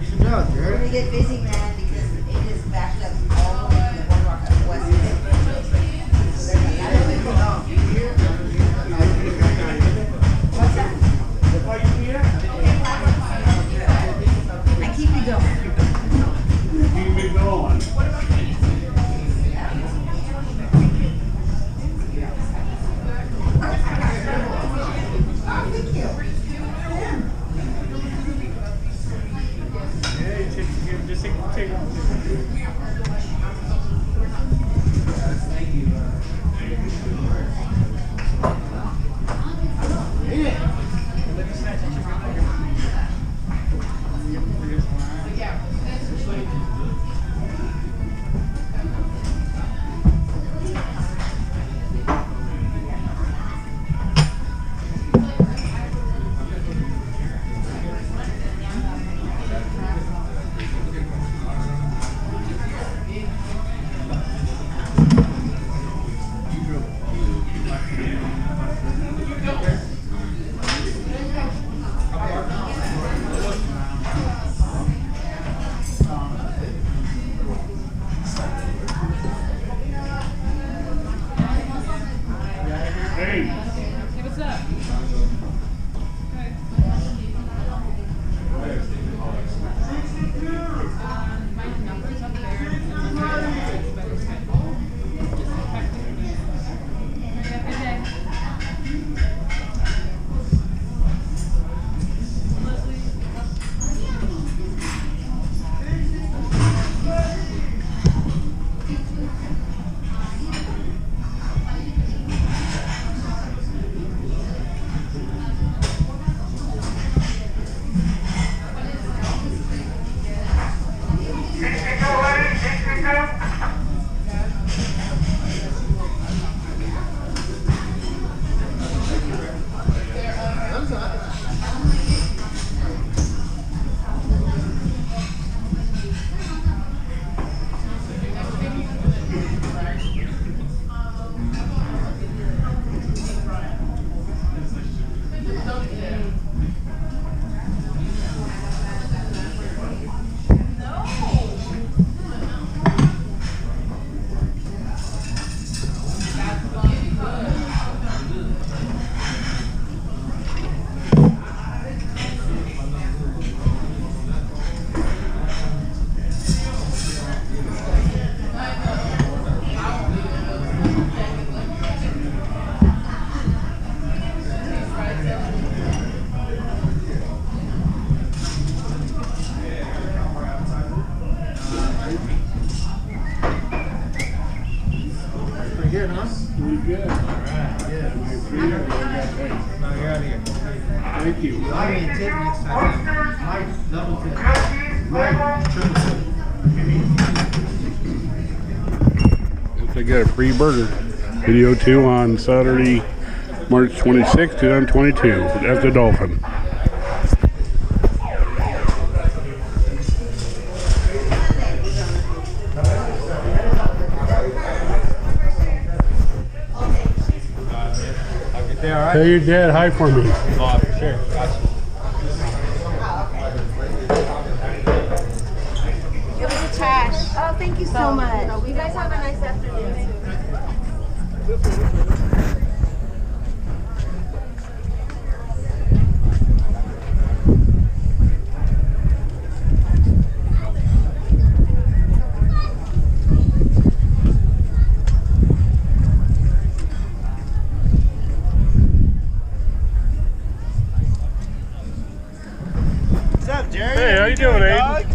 We're gonna get busy, man, because it is backed up all the way from the boardwalk up west. So there's a lot of people. What's that? I keep you going. Keep me going. Good, huh? Pretty good. All right. Good. Now you're out of here. Thank you. I'll be in tip next time. Mike, double tip. Mike, triple tip. If they get a free burger. Video 2 on Saturday, March 26, 2022 at the Dolphin. Tell your dad hi for me. Oh, for sure. Gotcha. It was a trash. Oh, thank you so much. You guys have a nice afternoon. Hey, how you doing, Aiden?